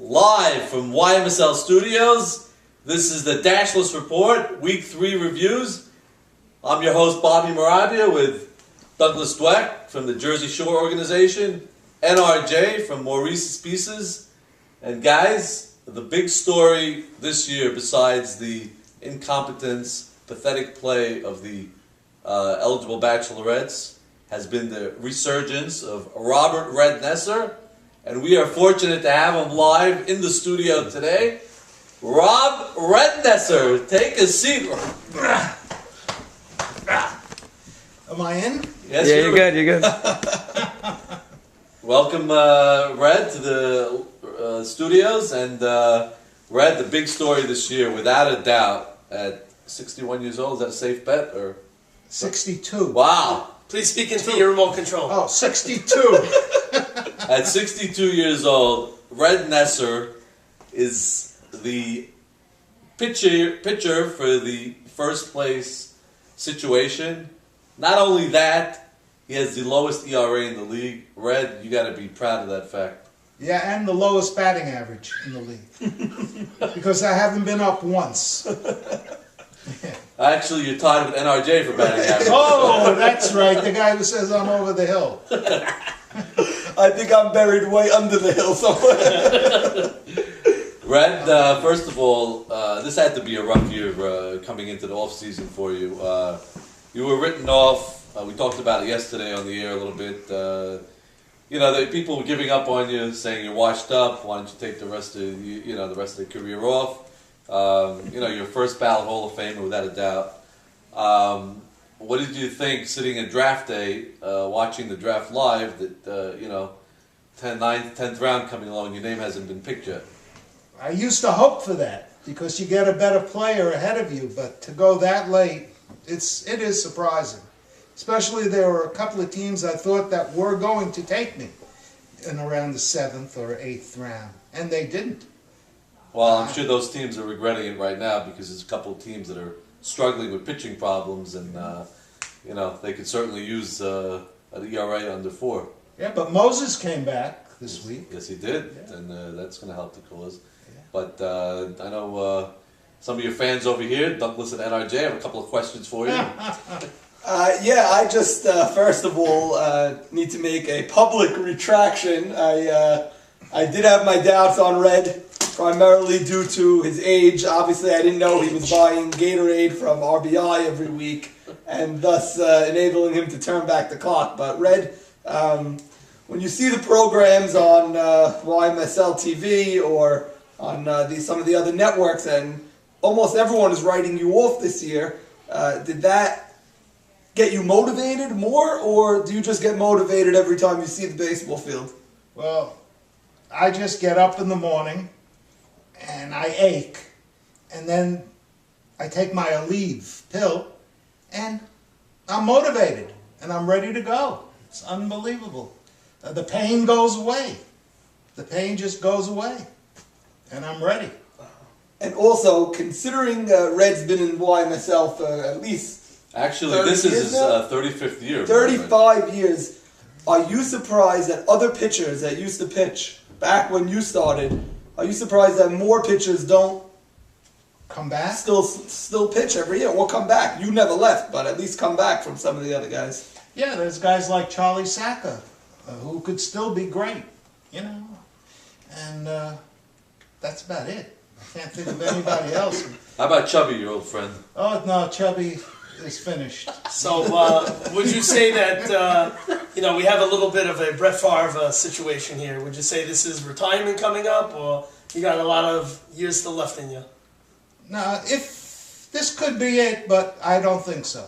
live from YMSL Studios. This is the Dashless Report, Week 3 reviews. I'm your host, Bobby Morabia, with Douglas Dweck from the Jersey Shore Organization, NRJ from Maurice's Pieces. And guys, the big story this year, besides the incompetence, pathetic play of the eligible bachelorettes, has been the resurgence of Robert Red Nesser. And we are fortunate to have him live in the studio today. Rob Red Nesser, take a seat. Am I in? Yes, yeah, you're good. You're good. Welcome, Red, to the studios. And Red, the big story this year, without a doubt, at 61 years old, is that a safe bet? Or 62. Wow. Please speak into your remote control. Oh, 62. At 62 years old, Red Nesser is the pitcher for the first place situation. Not only that, he has the lowest ERA in the league. Red, you got to be proud of that fact. Yeah, and the lowest batting average in the league. Because I haven't been up once. Actually, you're tied with NRJ for batting average. Oh, that's right. The guy who says I'm over the hill. I think I'm buried way under the hill somewhere. Red, first of all, this had to be a rough year coming into the off season for you. You were written off. We talked about it yesterday on the air a little bit. The people were giving up on you, saying you're washed up. Why don't you take the rest of the rest of the career off? Your first ballot Hall of Famer without a doubt. What did you think sitting at draft day, watching the draft live, that 9th, 10th round coming along, your name hasn't been picked yet? I used to hope for that because you get a better player ahead of you, but to go that late, it is surprising. Especially there were a couple of teams I thought that were going to take me in around the 7th or 8th round, and they didn't. Well, I'm sure those teams are regretting it right now because there's a couple of teams that are struggling with pitching problems, and they could certainly use an ERA under 4. Yeah, but Moses came back this week. Yes, he did, Yeah. and that's going to help the cause. Yeah. But I know some of your fans over here, Douglas and NRJ, have a couple of questions for you. I just first of all need to make a public retraction. I did have my doubts on Red, primarily due to his age. Obviously, I didn't know he was buying Gatorade from RBI every week, and thus enabling him to turn back the clock. But Red, when you see the programs on YMSL TV or on some of the other networks, and almost everyone is writing you off this year, did that get you motivated more, or do you just get motivated every time you see the baseball field? Well, I just get up in the morning and I ache, and then I take my Aleve pill and I'm motivated and I'm ready to go. It's unbelievable. The pain goes away. The pain just goes away and I'm ready. And also, considering Red's been in YMSL for at least Actually, this is his 35th year. 35 years. Are you surprised that other pitchers that used to pitch back when you started, are you surprised that more pitchers don't Come back? still pitch every year or come back? You never left, but at least come back from some of the other guys. Yeah, there's guys like Charlie Sacca who could still be great, and that's about it. I can't think of anybody else. How about Chubby, your old friend? Oh, no, Chubby is finished. So, would you say that, we have a little bit of a Brett Favre situation here? Would you say this is retirement coming up, or you got a lot of years still left in you? No, if this could be it, but I don't think so.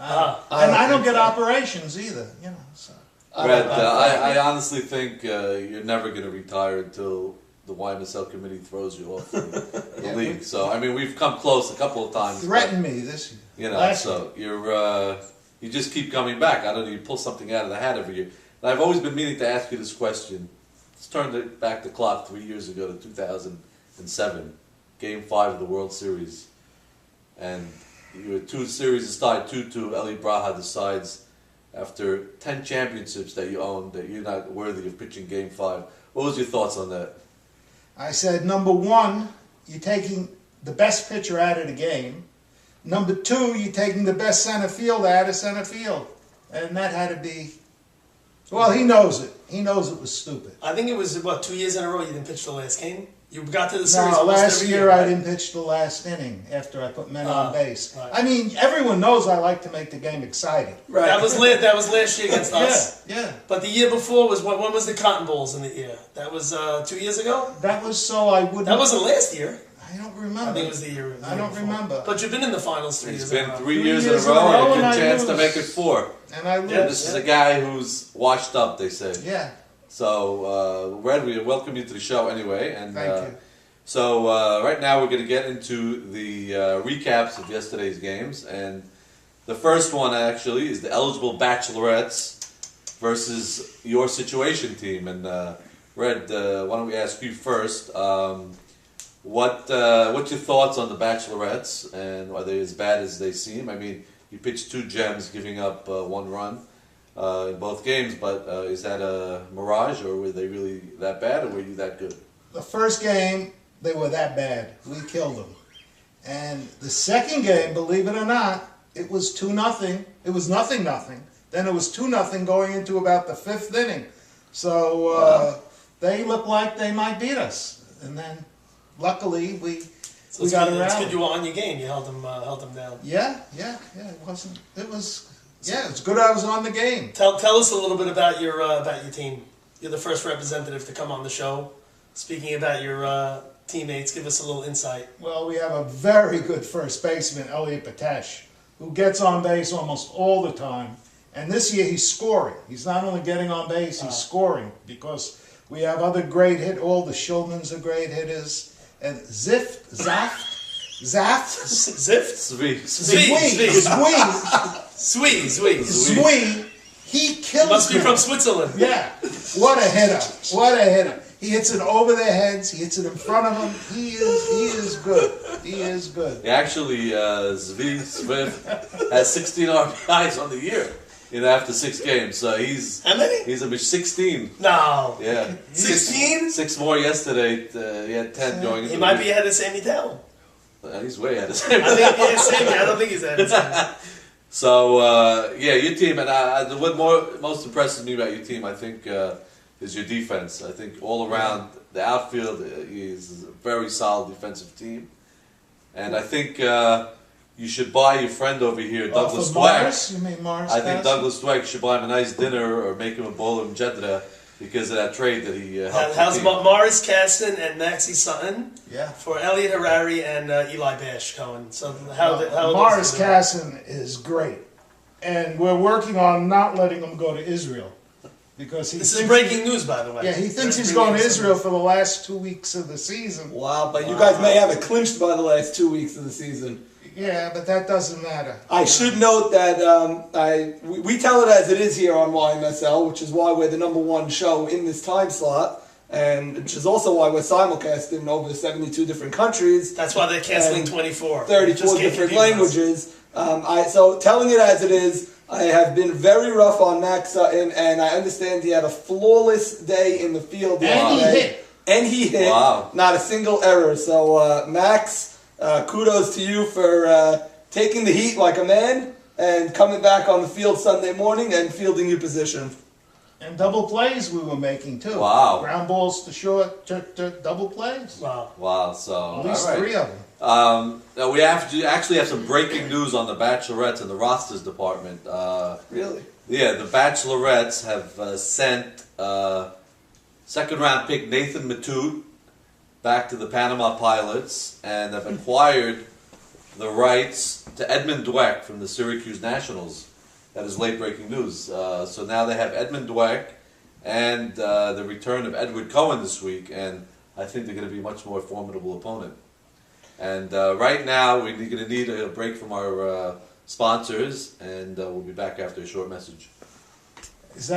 I don't get operations either, so. Red, I honestly think you're never going to retire until the YMSL committee throws you off the league. So, we've come close a couple of times. Threatened me this year. So you just keep coming back. I don't know, you pull something out of the hat every year. And I've always been meaning to ask you this question. Let's turn back the clock 3 years ago to 2007, Game 5 of the World Series. And you were 2 series is tied 2-2. Eli Braha decides after 10 championships that you own that you're not worthy of pitching Game 5. What was your thoughts on that? I said, number one, you're taking the best pitcher out of the game. Number two, you're taking the best center field out of center field. And that had to be, well, he knows it. He knows it was stupid. I think it was, 2 years in a row you didn't pitch the last game? You got to the series No, almost last every year right? I didn't pitch the last inning after I put men on base. right. I mean, everyone knows I like to make the game exciting. Right. That was last year against us. Yeah. But the year before was, when was the Cotton Bowls in the year? That was 2 years ago? That was so I wouldn't. That wasn't last year. I don't remember. I think it was the year. I don't before. remember. But you've been in the finals 3 It's years in a been row. 3 3 years in a years in a row row and a and good I chance to lose. make it 4. And I lose. Yeah, This is a guy who's washed up, they say. Yeah. So, Red, we welcome you to the show anyway. And Thank you. So, right now we're going to get into the recaps of yesterday's games. And the first one, actually, is the eligible bachelorettes versus your situation team. And, Red, why don't we ask you first? What's your thoughts on the bachelorettes? And are they as bad as they seem? I mean, you pitched 2 gems, giving up 1 run. In both games, but is that a mirage, or were they really that bad, or were you that good? The first game, they were that bad. We killed them. And the second game, believe it or not, it was 2-0. It was 0-0. Then it was 2-0 going into about the 5th inning. So they looked like they might beat us. And then, luckily, we got around. It's good you were on your game. You held them down. Yeah. It's good I was on the game. Tell us a little bit about your team. You're the first representative to come on the show. Speaking about your teammates, give us a little insight. Well, we have a very good first baseman, Elliot Patesh, who gets on base almost all the time. And this year he's scoring. He's not only getting on base, he's scoring, because we have other great hitters. All the Shulmans are great hitters. And Zift, Zwee, he kills Must be them. from Switzerland. Yeah. What a hitter. He hits it over their heads. He hits it in front of them. He is good. He is good. Actually, Zvi Swift has 16 RBIs on the year, after 6 games. So he's How many? He's a 16. No. Yeah. 16? 6 more yesterday. He had 10 going. He might be ahead of Sammy Dell. He's way ahead of Sammy. I don't think he's ahead of Sammy. So your team, and what most impresses me about your team, I think, is your defense. I think all around the outfield is a very solid defensive team, and I think you should buy your friend over here, Douglas for Dweck. Morris? You mean Morris? I think Douglas Dweck should buy him a nice dinner or make him a bowl of jeddah because of that trade that he helped. How's Morris Caston and Maxie Sutton? Yeah. For Elliot Harari and Eli Bash Cohen. So how Morris Casson is great, and we're working on not letting him go to Israel, because This is breaking news, by the way. Yeah, he thinks he's going to Israel for the last 2 weeks of the season. Wow, but you guys may have it clinched by the last 2 weeks of the season. Yeah, but that doesn't matter. I should note that we tell it as it is here on YMSL, which is why we're the #1 show in this time slot, and which is also why we're simulcast in over 72 different countries. That's why they're canceling 24. 34 different languages. So telling it as it is, I have been very rough on Max Sutton, and I understand he had a flawless day in the field. And he hit. Wow. Not a single error. So Max, kudos to you for taking the heat like a man and coming back on the field Sunday morning and fielding your position. And double plays we were making too. Wow. Ground balls to short, to double plays. Wow. So At least all right. 3 of them. Now we actually have some breaking news on the Bachelorettes in the rosters department. Really? Yeah, the Bachelorettes have sent second-round pick Nathan Matute back to the Panama Pilots and have acquired the rights to Edmund Dweck from the Syracuse Nationals. That is late-breaking news. So now they have Edmund Dweck and the return of Edward Cohen this week, and I think they're going to be a much more formidable opponent. And right now, we're going to need a break from our sponsors, and we'll be back after a short message. Is that